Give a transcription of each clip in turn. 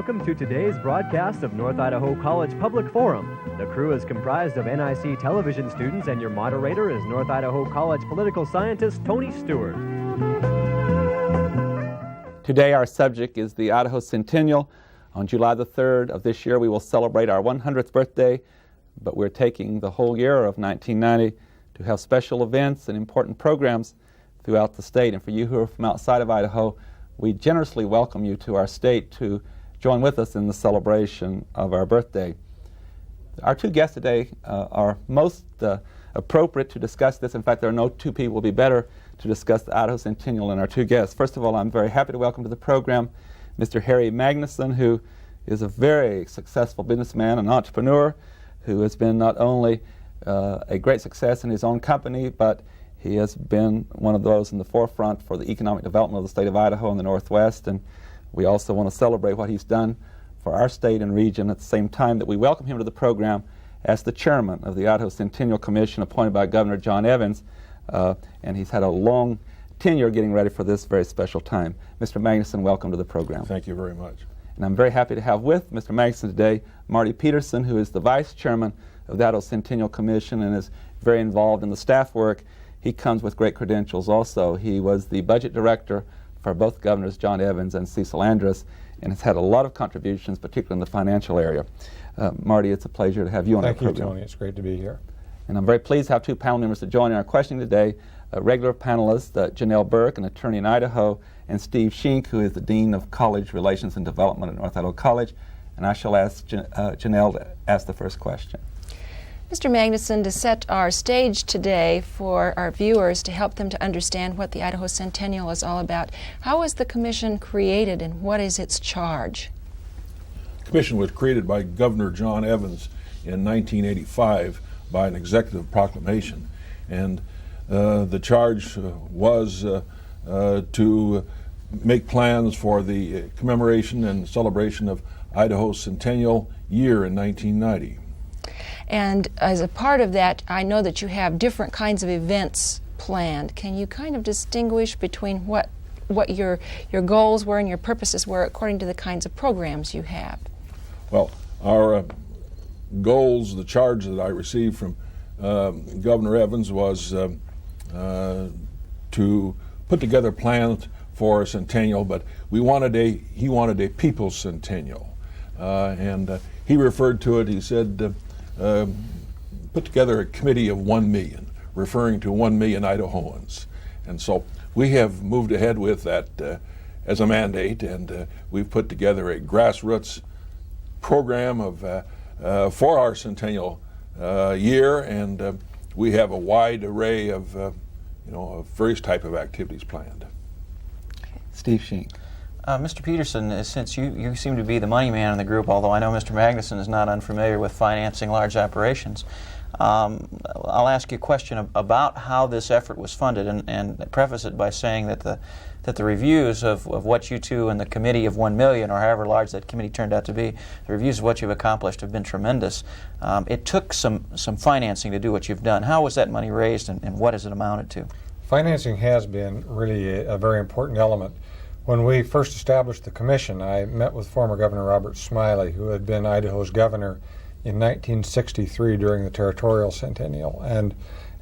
Welcome to today's broadcast of North Idaho College Public Forum. The crew is comprised of NIC television students, and your moderator is North Idaho College political scientist Tony Stewart. Today our subject is the Idaho centennial. On July the 3rd of this year we will celebrate our 100th birthday, but we're taking the whole year of 1990 to have special events and important programs throughout the state. And for you who are from outside of Idaho, we generously welcome you to our state to join with us in the celebration of our birthday. Our two guests today are most appropriate to discuss this. In fact, there are no two people who will be better to discuss the Idaho centennial than our two guests. First of all, I'm very happy to welcome to the program Mr. Harry Magnuson, who is a very successful businessman and entrepreneur who has been not only a great success in his own company, but he has been one of those in the forefront for the economic development of the state of Idaho and the Northwest, and we also want to celebrate what he's done for our state and region at the same time that we welcome him to the program as the chairman of the Idaho Centennial Commission appointed by Governor John Evans, and he's had a long tenure getting ready for this very special time. Mr. Magnuson, welcome to the program. Thank you very much. And I'm very happy to have with Mr. Magnuson today Marty Peterson, who is the vice chairman of the Idaho Centennial Commission and is very involved in the staff work. He comes with great credentials also. He was the budget director for both Governors John Evans and Cecil Andrus, and has had a lot of contributions, particularly in the financial area. Marty, it's a pleasure to have you on our program. Thank you, Tony. It's great to be here. And I'm very pleased to have two panel members to join in our questioning today. Regular panelists, Janelle Burke, an attorney in Idaho, and Steve Shink, who is the Dean of College Relations and Development at North Idaho College. And I shall ask Janelle to ask the first question. Mr. Magnuson, to set our stage today for our viewers to help them to understand what the Idaho Centennial is all about, how was the commission created and what is its charge? The commission was created by Governor John Evans in 1985 by an executive proclamation, and the charge was to make plans for the commemoration and celebration of Idaho's centennial year in 1990. And as a part of that, I know that you have different kinds of events planned. Can you kind of distinguish between what your goals were and your purposes were according to the kinds of programs you have? Well, our goals, the charge that I received from Governor Evans was to put together plans for a centennial, but he wanted a people's centennial. And he referred to it, he said, put together a committee of 1 million, referring to 1 million Idahoans. And so we have moved ahead with that as a mandate, and we've put together a grassroots program for our centennial year, and we have a wide array of various type of activities planned. Steve Shink. Mr. Peterson, since you seem to be the money man in the group, although I know Mr. Magnuson is not unfamiliar with financing large operations, I'll ask you a question about how this effort was funded, and preface it by saying that the reviews of what you two and the committee of 1 million, or however large that committee turned out to be, the reviews of what you've accomplished have been tremendous. It took some financing to do what you've done. How was that money raised, and what has it amounted to? Financing has been really a very important element. When we first established the commission, I met with former Governor Robert Smiley, who had been Idaho's governor in 1963 during the territorial centennial, and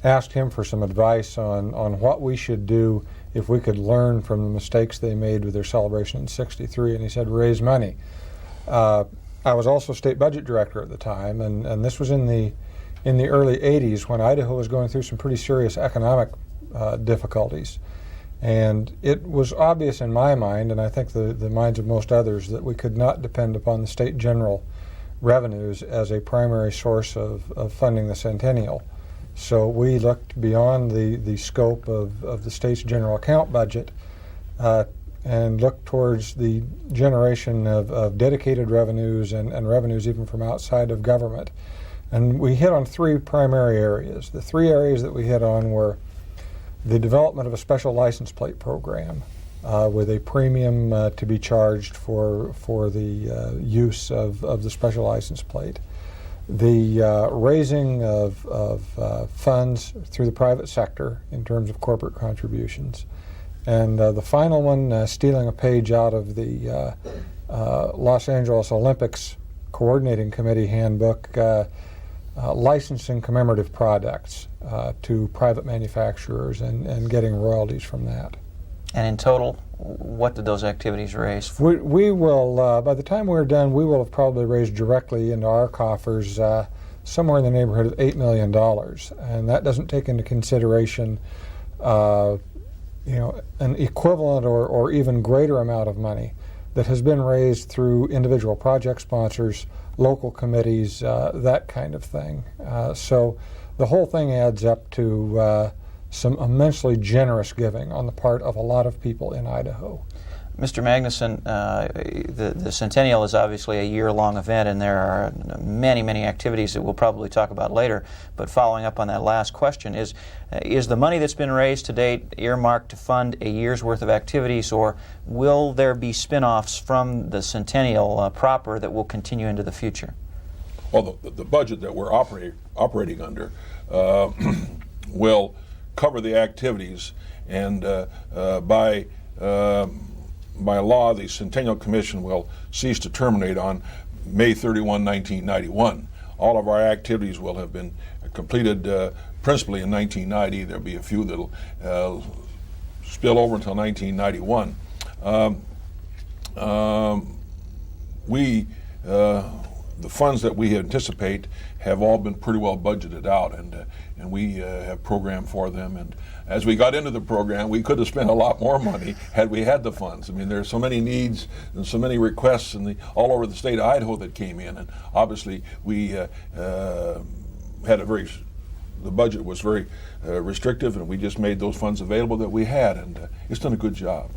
asked him for some advice on what we should do if we could learn from the mistakes they made with their celebration in '63, and he said, raise money. I was also state budget director at the time, and this was in the early '80s when Idaho was going through some pretty serious economic difficulties. And it was obvious in my mind, and I think the minds of most others, that we could not depend upon the state general revenues as a primary source of funding the centennial. So we looked beyond the scope of the state's general account budget and looked towards the generation of dedicated revenues and revenues even from outside of government. And we hit on three primary areas. The three areas that we hit on were the development of a special license plate program with a premium to be charged for the use of the special license plate. The raising of funds through the private sector in terms of corporate contributions. And the final one, stealing a page out of the Los Angeles Olympics Coordinating Committee handbook, licensing commemorative products to private manufacturers and getting royalties from that. And in total, what did those activities raise? We will, by the time we're done, we will have probably raised directly into our coffers somewhere in the neighborhood of $8 million. And that doesn't take into consideration an equivalent or even greater amount of money that has been raised through individual project sponsors, local committees, that kind of thing. So the whole thing adds up to some immensely generous giving on the part of a lot of people in Idaho. Mr. Magnuson, the Centennial is obviously a year-long event, and there are many, many activities that we'll probably talk about later. But following up on that last question, is the money that's been raised to date earmarked to fund a year's worth of activities, or will there be spin-offs from the Centennial proper that will continue into the future? Well, the budget that we're operating under will cover the activities, and by law, the Centennial Commission will cease to terminate on May 31, 1991. All of our activities will have been completed principally in 1990. There'll be a few that'll spill over until 1991. The funds that we anticipate have all been pretty well budgeted out, and we have programmed for them. And as we got into the program, we could have spent a lot more money had we had the funds. I mean, there are so many needs and so many requests all over the state of Idaho that came in, and obviously we had the budget was very restrictive, and we just made those funds available that we had, and it's done a good job.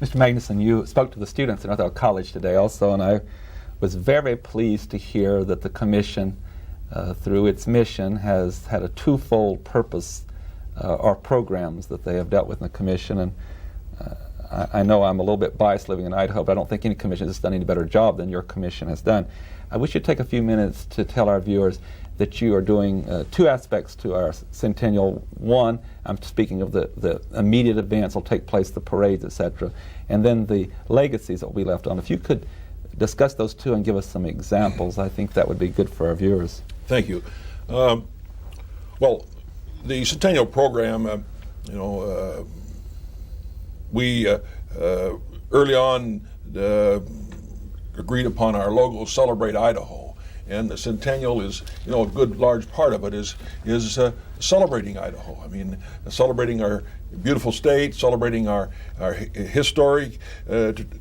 Mr. Magnuson, you spoke to the students at North Idaho College today also, and I was very pleased to hear that the Commission, through its mission, has had a twofold purpose or programs that they have dealt with in the Commission. And I know I'm a little bit biased living in Idaho, but I don't think any commission has done any better job than your Commission has done. I wish you'd take a few minutes to tell our viewers that you are doing two aspects to our Centennial. One, I'm speaking of the immediate events that will take place, the parades, etc., and then the legacies that will be left on. If you could discuss those two and give us some examples, I think that would be good for our viewers. Thank you. Well, the Centennial program, we early on agreed upon our logo, Celebrate Idaho, and the Centennial is, a good large part of it is celebrating Idaho. I mean, celebrating our beautiful state, celebrating our historic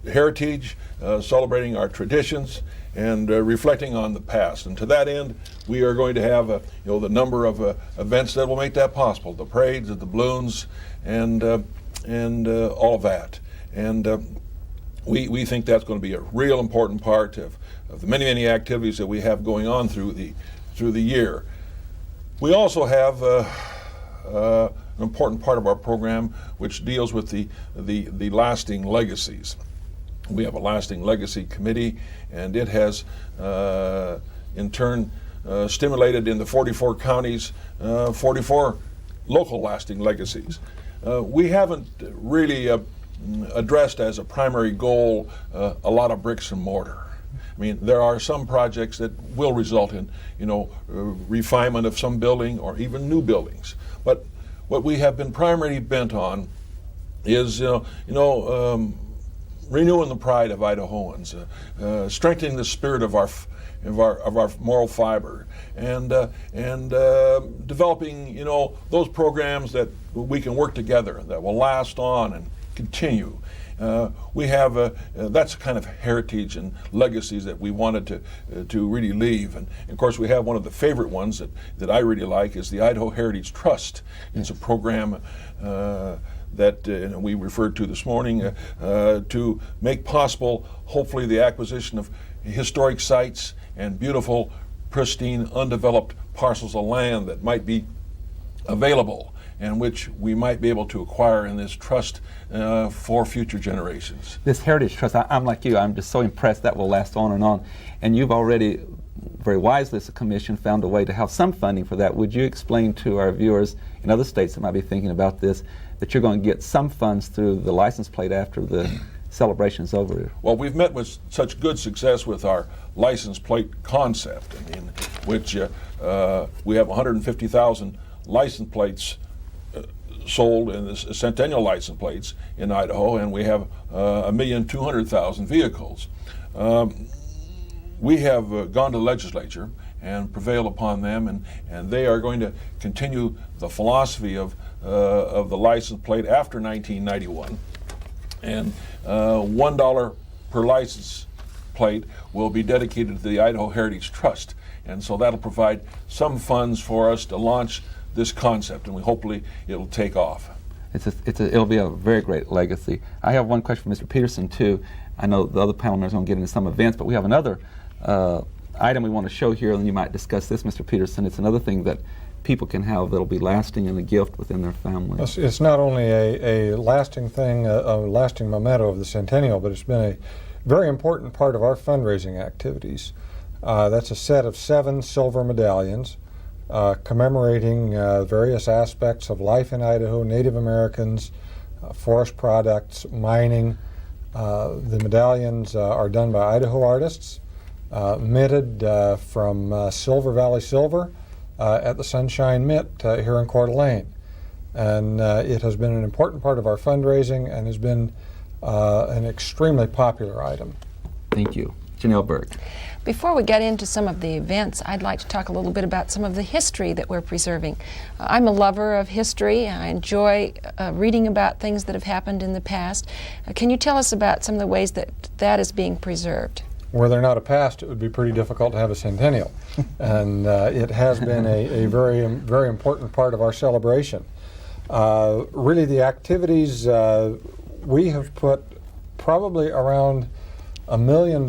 heritage, celebrating our traditions, and reflecting on the past. And to that end, we are going to have the number of events that will make that possible: the parades, the balloons, and all of that. And we think that's going to be a real important part of the many activities that we have going on through the year. We also have an important part of our program which deals with the lasting legacies. We have a lasting legacy committee, and it has in turn stimulated in the 44 counties 44 local lasting legacies. We haven't really addressed as a primary goal a lot of bricks and mortar. I mean, there are some projects that will result in, refinement of some building or even new buildings. But what we have been primarily bent on is, renewing the pride of Idahoans, strengthening the spirit of our moral fiber, and developing, those programs that we can work together that will last on and continue. We have that's the kind of heritage and legacies that we wanted to really leave. And of course, we have one of the favorite ones that I really like is the Idaho Heritage Trust. It's a program that we referred to this morning to make possible, hopefully, the acquisition of historic sites and beautiful, pristine, undeveloped parcels of land that might be available and which we might be able to acquire in this trust for future generations. This Heritage Trust, I'm like you, I'm just so impressed that will last on and on. And you've already, very wisely as a commission, found a way to have some funding for that. Would you explain to our viewers in other states that might be thinking about this, that you're going to get some funds through the license plate after the celebrations over? Well, we've met with such good success with our license plate concept, in which we have 150,000 license plates sold in the centennial license plates in Idaho, and we have 1,200,000 vehicles. We have gone to the legislature and prevailed upon them, and they are going to continue the philosophy of the license plate after 1991. And $1 per license plate will be dedicated to the Idaho Heritage Trust, and so that'll provide some funds for us to launch this concept, and hopefully it'll take off. It'll be a very great legacy. I have one question for Mr. Peterson too. I know the other panel members don't get into some events, but we have another item we want to show here, and you might discuss this, Mr. Peterson. It's another thing that people can have that'll be lasting and a gift within their family. It's not only a lasting thing, a lasting memento of the centennial, but it's been a very important part of our fundraising activities. That's a set of 7 silver medallions commemorating various aspects of life in Idaho, Native Americans, forest products, mining. The medallions are done by Idaho artists, minted from Silver Valley Silver at the Sunshine Mint here in Coeur d'Alene. And it has been an important part of our fundraising and has been an extremely popular item. Thank you. Janelle Berg. Before we get into some of the events, I'd like to talk a little bit about some of the history that we're preserving. I'm a lover of history. I enjoy reading about things that have happened in the past. Can you tell us about some of the ways that that is being preserved? Were there not a past, it would be pretty difficult to have a centennial. And it has been a very, very important part of our celebration. Really, the activities, we have put probably around $1 million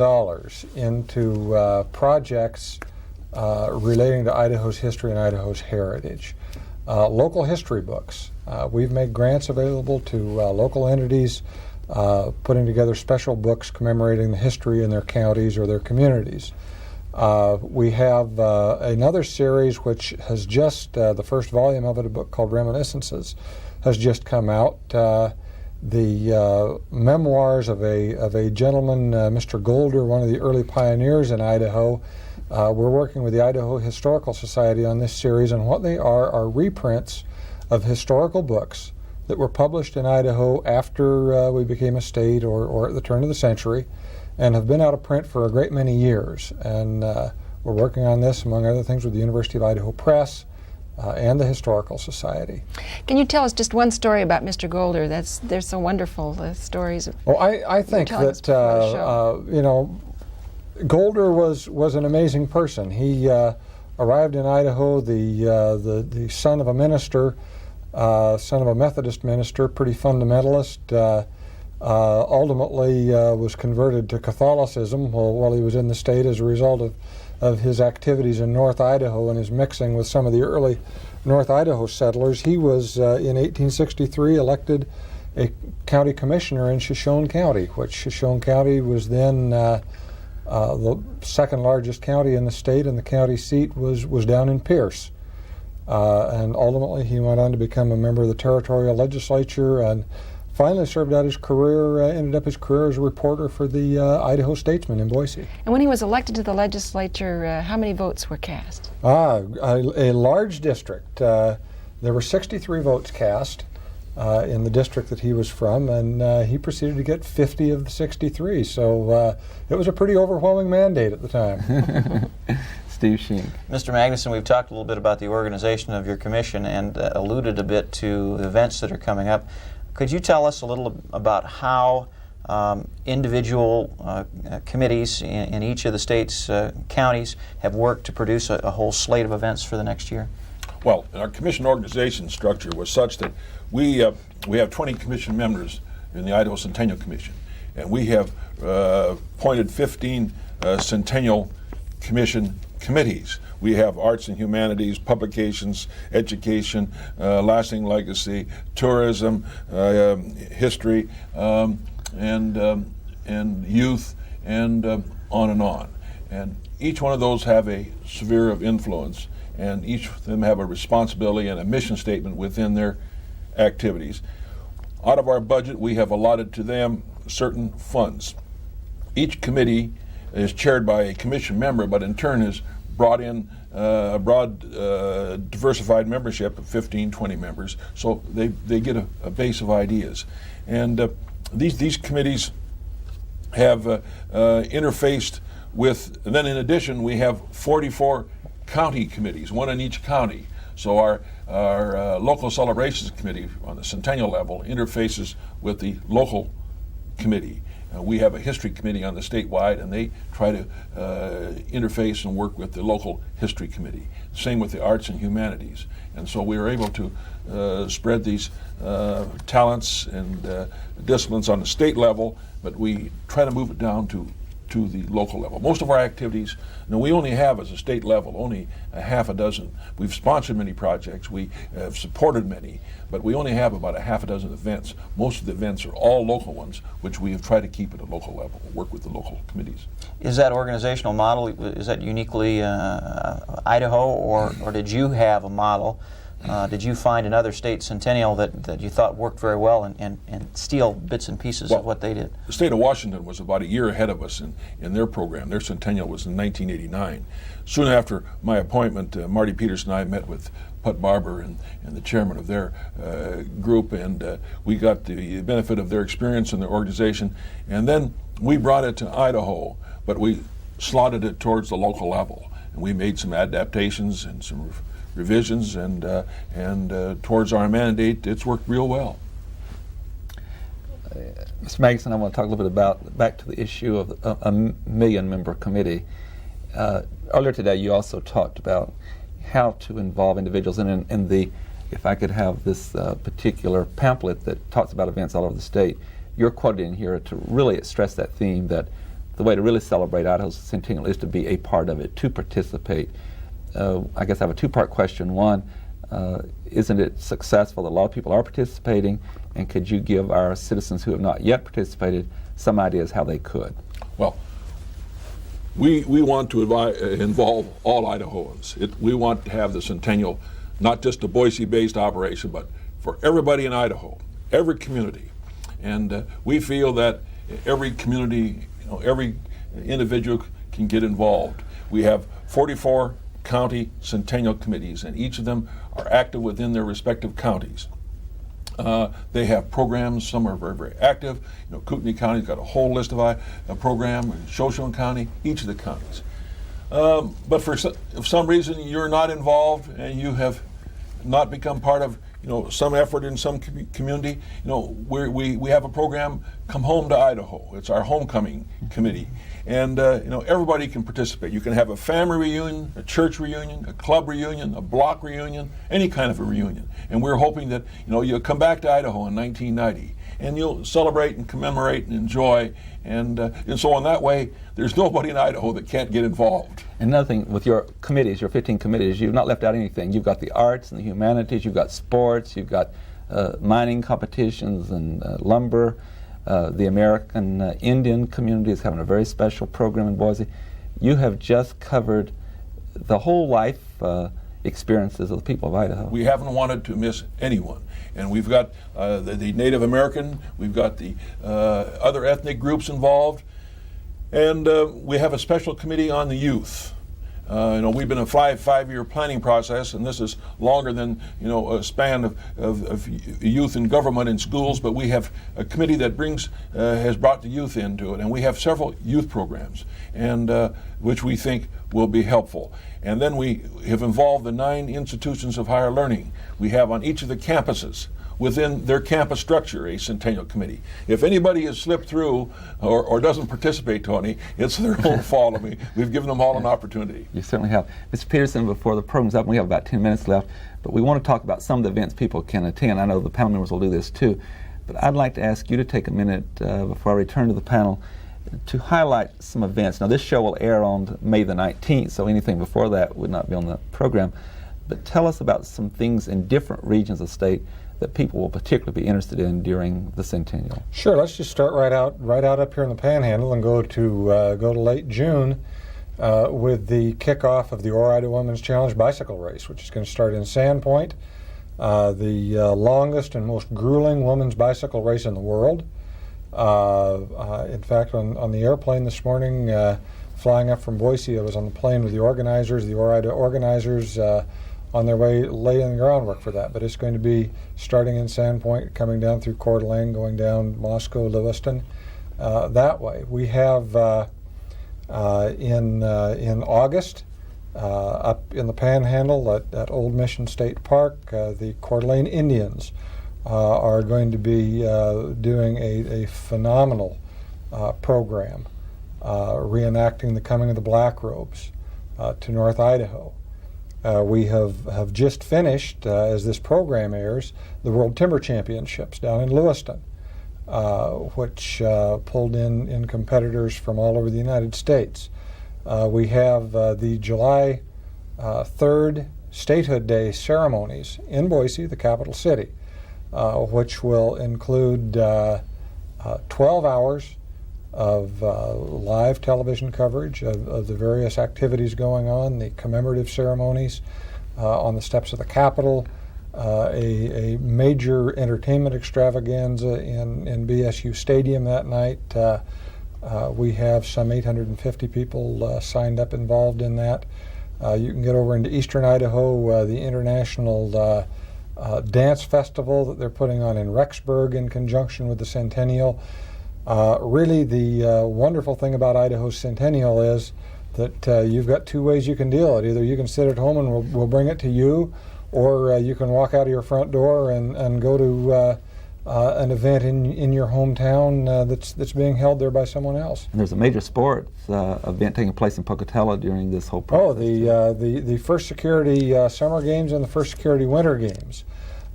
into projects relating to Idaho's history and Idaho's heritage. Local history books. We've made grants available to local entities putting together special books commemorating the history in their counties or their communities. We have another series which has just, the first volume of it, a book called Reminiscences, has just come out. The memoirs of a gentleman, Mr. Golder, one of the early pioneers in Idaho. We're working with the Idaho Historical Society on this series, and what they are reprints of historical books that were published in Idaho after we became a state or at the turn of the century, and have been out of print for a great many years. And we're working on this, among other things, with the University of Idaho Press and the Historical Society. Can you tell us just one story about Mr. Golder? They're so wonderful, the stories. Well, I think that, you know, Golder was an amazing person. He arrived in Idaho, the son of a minister, son of a Methodist minister, pretty fundamentalist, ultimately was converted to Catholicism while he was in the state as a result of his activities in North Idaho and his mixing with some of the early North Idaho settlers. He was, in 1863, elected a county commissioner in Shoshone County, which Shoshone County was then the second largest county in the state, and the county seat was down in Pierce. And ultimately he went on to become a member of the territorial legislature and finally served out his career, ended up his career as a reporter for the Idaho Statesman in Boise. And when he was elected to the legislature, how many votes were cast? A large district. There were 63 votes cast in the district that he was from, and he proceeded to get 50 of the 63. So it was a pretty overwhelming mandate at the time. Steve Sheen. Mr. Magnuson, we've talked a little bit about the organization of your commission and alluded a bit to the events that are coming up. Could you tell us a little about how individual committees in each of the state's counties have worked to produce a whole slate of events for the next year? Well, our commission organization structure was such that we have 20 commission members in the Idaho Centennial Commission, and we have appointed 15 Centennial Commission committees. We have arts and humanities, publications, education, lasting legacy, tourism, history, and youth, and on and on. And each one of those have a sphere of influence, and each of them have a responsibility and a mission statement within their activities. Out of our budget, we have allotted to them certain funds. Each committee is chaired by a commission member, but in turn is brought in a broad, diversified membership of 15, 20 members, so they get a base of ideas. And these committees have interfaced with, and then in addition we have 44 county committees, one in each county. So our local celebrations committee on the centennial level interfaces with the local committee. We have a history committee on the statewide, and they try to interface and work with the local history committee. Same with the arts and humanities. And so we are able to spread these talents and disciplines on the state level, but we try to move it down to the local level. Most of our activities, we only have as a state level only a half a dozen. We've sponsored many projects, we have supported many, but we only have about a half a dozen events. Most of the events are all local ones, which we have tried to keep at a local level, work with the local committees. Is that organizational model, is that uniquely Idaho, or did you have a model? Did you find another state centennial that you thought worked very well and steal bits and pieces of what they did? The state of Washington was about a year ahead of us in their program. Their centennial was in 1989. Soon after my appointment, Marty Peterson and I met with Put Barber and the chairman of their group, and we got the benefit of their experience in their organization. And then we brought it to Idaho, but we slotted it towards the local level. And we made some adaptations and some revisions, and towards our mandate, it's worked real well. Mr. Magnuson, I want to talk a little bit back to the issue of a million-member committee. Earlier today, you also talked about how to involve individuals in the, if I could have this particular pamphlet that talks about events all over the state, you're quoted in here to really stress that theme that the way to really celebrate Idaho's centennial is to be a part of it, to participate. I guess I have a two-part question. One, isn't it successful that a lot of people are participating, and could you give our citizens who have not yet participated some ideas how they could? Well, we want to involve all Idahoans. We want to have the centennial not just a Boise-based operation, but for everybody in Idaho, every community. And we feel that every community, every individual can get involved. We have 44 county centennial committees, and each of them are active within their respective counties. They have programs. Some are very, very active. Kootenai County's got a whole list of a program, and Shoshone County, each of the counties. But if some reason you're not involved and you have not become part of some effort in some community, we have a program, Come Home to Idaho. It's our homecoming committee. And everybody can participate. You can have a family reunion, a church reunion, a club reunion, a block reunion, any kind of a reunion. And we're hoping that you'll come back to Idaho in 1990 and you'll celebrate and commemorate and enjoy. And so in that way, there's nobody in Idaho that can't get involved. Another thing with your committees, your 15 committees, you've not left out anything. You've got the arts and the humanities, you've got sports, you've got mining competitions and lumber. The American Indian community is having a very special program in Boise. You have just covered the whole life experiences of the people of Idaho. We haven't wanted to miss anyone. And we've got the Native American, we've got the other ethnic groups involved, and we have a special committee on the youth. We've been a five-year planning process, and this is longer than a span of youth in government and schools. But we have a committee that has brought the youth into it, and we have several youth programs, and which we think will be helpful. And then we have involved the 9 institutions of higher learning. We have on each of the campuses within their campus structure a centennial committee. If anybody has slipped through or doesn't participate, Tony, it's their own fault. I mean, we've given them all an opportunity. You certainly have. Mr. Peterson, before the program's up, we have about 10 minutes left, but we want to talk about some of the events people can attend. I know the panel members will do this too, but I'd like to ask you to take a minute before I return to the panel to highlight some events. Now, this show will air on May the 19th, so anything before that would not be on the program, but tell us about some things in different regions of the state that people will particularly be interested in during the centennial. Sure. Let's just start right out up here in the Panhandle and go to late June with the kickoff of the Ore-Ida Women's Challenge bicycle race, which is going to start in Sandpoint, the longest and most grueling women's bicycle race in the world. In fact, on the airplane this morning, flying up from Boise, I was on the plane with the organizers, the Idaho organizers, on their way laying the groundwork for that. But it's going to be starting in Sandpoint, coming down through Coeur d'Alene, going down Moscow, Lewiston, that way. We have in August, up in the Panhandle at Old Mission State Park, the Coeur d'Alene Indians are going to be doing a phenomenal program, reenacting the coming of the Black Robes to North Idaho. We have just finished, as this program airs, the World Timber Championships down in Lewiston, which pulled in competitors from all over the United States. We have the July 3rd Statehood Day ceremonies in Boise, the capital city, which will include 12 hours of live television coverage of the various activities going on, the commemorative ceremonies on the steps of the Capitol, a major entertainment extravaganza in BSU Stadium that night. We have some 850 people signed up involved in that. You can get over into eastern Idaho, the International Dance Festival that they're putting on in Rexburg in conjunction with the Centennial. Really, the wonderful thing about Idaho's Centennial is that you've got two ways you can deal it. Either you can sit at home and we'll bring it to you, or you can walk out of your front door and go to an event in your hometown that's being held there by someone else. And there's a major sports event taking place in Pocatello during this whole process. Oh, the First Security Summer Games and the First Security Winter Games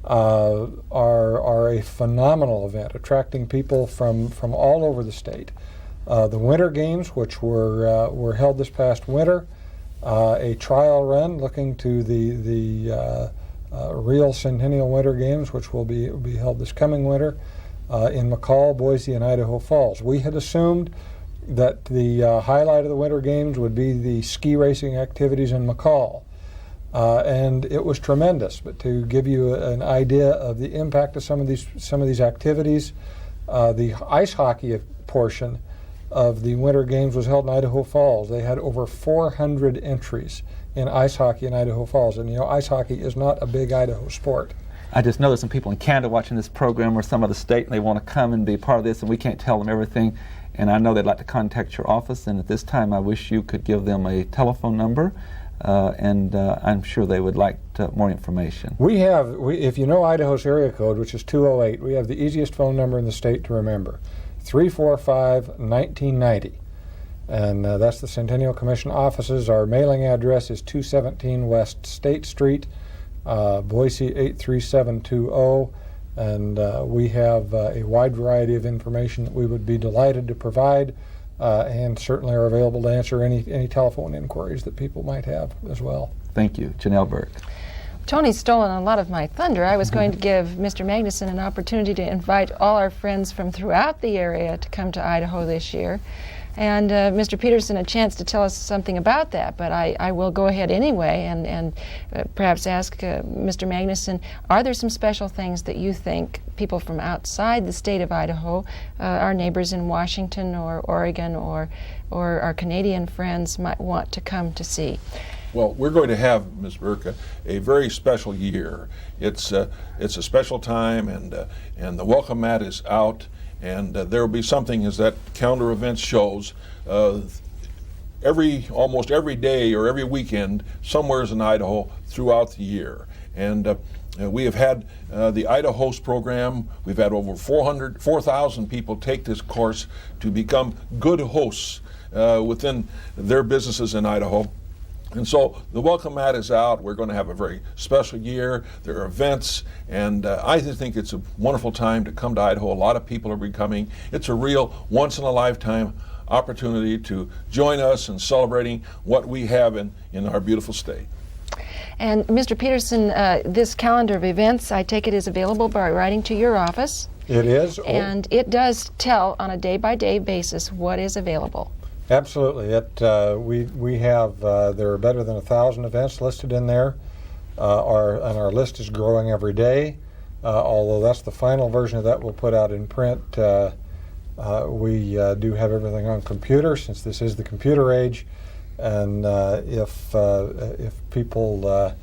are a phenomenal event, attracting people from all over the state. The Winter Games, which were held this past winter, a trial run looking to the real Centennial Winter Games, which will be held this coming winter in McCall, Boise, and Idaho Falls. We had assumed that the highlight of the Winter Games would be the ski racing activities in McCall. And it was tremendous. But to give you an idea of the impact of some of these activities, the ice hockey portion of the Winter Games was held in Idaho Falls. They had over 400 entries in ice hockey in Idaho Falls. And you know, ice hockey is not a big Idaho sport. I just know there's some people in Canada watching this program or some other state, and they want to come and be part of this, and we can't tell them everything. And I know they'd like to contact your office, and at this time I wish you could give them a telephone number. And I'm sure they would like more information. If you know Idaho's area code, which is 208, we have the easiest phone number in the state to remember, 345-1990. And that's the Centennial Commission offices. Our mailing address is 217 West State Street, Boise 83720. And we have a wide variety of information that we would be delighted to provide. And certainly are available to answer any telephone inquiries that people might have as well. Thank you. Janelle Burke. Tony's stolen a lot of my thunder. I was going to give Mr. Magnuson an opportunity to invite all our friends from throughout the area to come to Idaho this year, and Mr. Peterson a chance to tell us something about that. But I will go ahead anyway and perhaps ask Mr. Magnuson, are there some special things that you think people from outside the state of Idaho, our neighbors in Washington or Oregon or our Canadian friends might want to come to see? Well, we're going to have, Ms. Burke, a very special year. It's a special time, and the welcome mat is out, and there will be something, as that calendar events shows, almost every day or every weekend somewhere in Idaho throughout the year. And we have had the Idaho Host program. We've had over 4,000 people take this course to become good hosts within their businesses in Idaho. And so the welcome mat is out. We're going to have a very special year. There are events, and I think it's a wonderful time to come to Idaho. A lot of people are coming. It's a real once-in-a-lifetime opportunity to join us in celebrating what we have in our beautiful state. And Mr. Peterson, this calendar of events, I take it, is available by writing to your office. It is. And it does tell on a day-by-day basis what is available. Absolutely. We have there are better than 1,000 events listed in there. Our list is growing every day. Although that's the final version of that we'll put out in print We do have everything on computer, since this is the computer age, and if people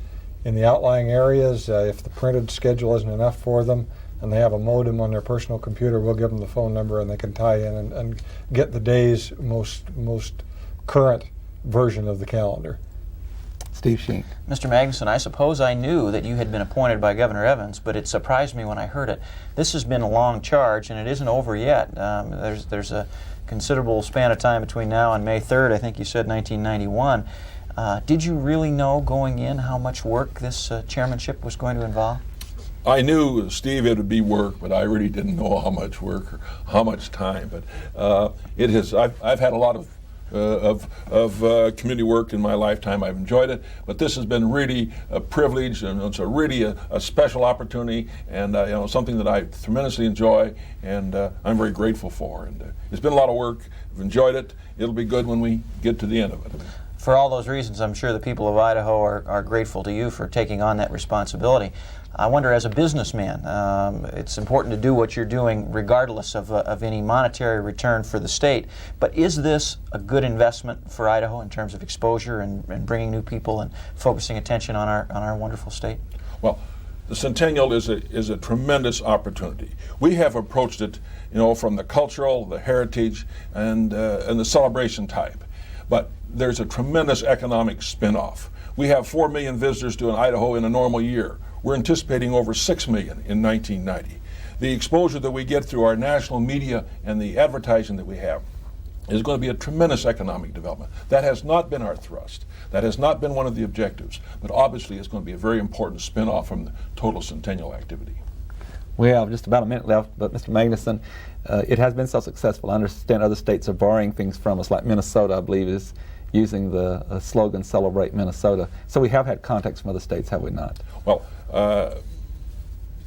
in the outlying areas, if the printed schedule isn't enough for them and they have a modem on their personal computer, we'll give them the phone number and they can tie in and get the day's most current version of the calendar. Steve Sheen. Mr. Magnuson, I suppose I knew that you had been appointed by Governor Evans, but it surprised me when I heard it. This has been a long charge, and it isn't over yet. There's a considerable span of time between now and May 3rd, I think you said 1991. Did you really know going in how much work this chairmanship was going to involve? I knew, Steve, it would be work, but I really didn't know how much work or how much time. But it has. I've had a lot of community work in my lifetime. I've enjoyed it, but this has been really a privilege, and it's really a special opportunity, and something that I tremendously enjoy, and I'm very grateful for. And it's been a lot of work. I've enjoyed it. It'll be good when we get to the end of it. For all those reasons, I'm sure the people of Idaho are grateful to you for taking on that responsibility. I wonder, as a businessman, it's important to do what you're doing regardless of any monetary return for the state, but is this a good investment for Idaho in terms of exposure and bringing new people and focusing attention on our wonderful state? Well, the Centennial is a tremendous opportunity. We have approached it, from the cultural, the heritage, and the celebration type. But there's a tremendous economic spin-off. We have 4 million visitors to Idaho in a normal year. We're anticipating over 6 million in 1990. The exposure that we get through our national media and the advertising that we have is going to be a tremendous economic development. That has not been our thrust. That has not been one of the objectives, but obviously it's going to be a very important spin-off from the total Centennial activity. We have just about a minute left, but Mr. Magnuson, it has been so successful. I understand other states are borrowing things from us, like Minnesota, I believe, is using the slogan, Celebrate Minnesota. So we have had contacts from other states, have we not? Well,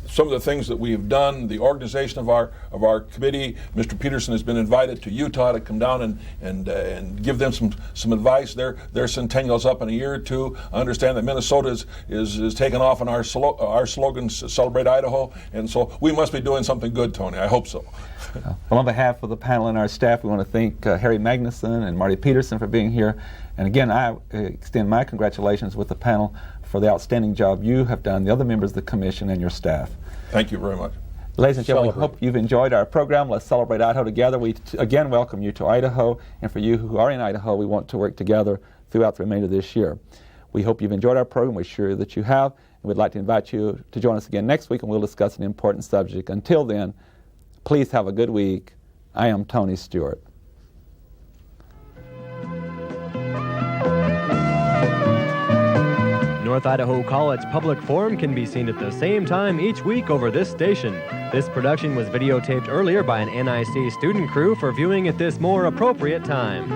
some of the things that we have done, the organization of our committee, Mr. Peterson has been invited to Utah to come down and give them some advice. Their centennial's up in a year or two. I understand that Minnesota is taking off on our slogan, Celebrate Idaho, and so we must be doing something good, Tony. I hope so. Well, on behalf of the panel and our staff, we want to thank Harry Magnuson and Marty Peterson for being here. And again, I extend my congratulations with the panel for the outstanding job you have done, the other members of the commission, and your staff. Thank you very much. Ladies and gentlemen, we hope you've enjoyed our program. Let's celebrate Idaho together. We again welcome you to Idaho, and for you who are in Idaho, we want to work together throughout the remainder of this year. We hope you've enjoyed our program. We're sure that you have, and we'd like to invite you to join us again next week, and we'll discuss an important subject. Until then, please have a good week. I am Tony Stewart. North Idaho College Public Forum can be seen at the same time each week over this station. This production was videotaped earlier by an NIC student crew for viewing at this more appropriate time.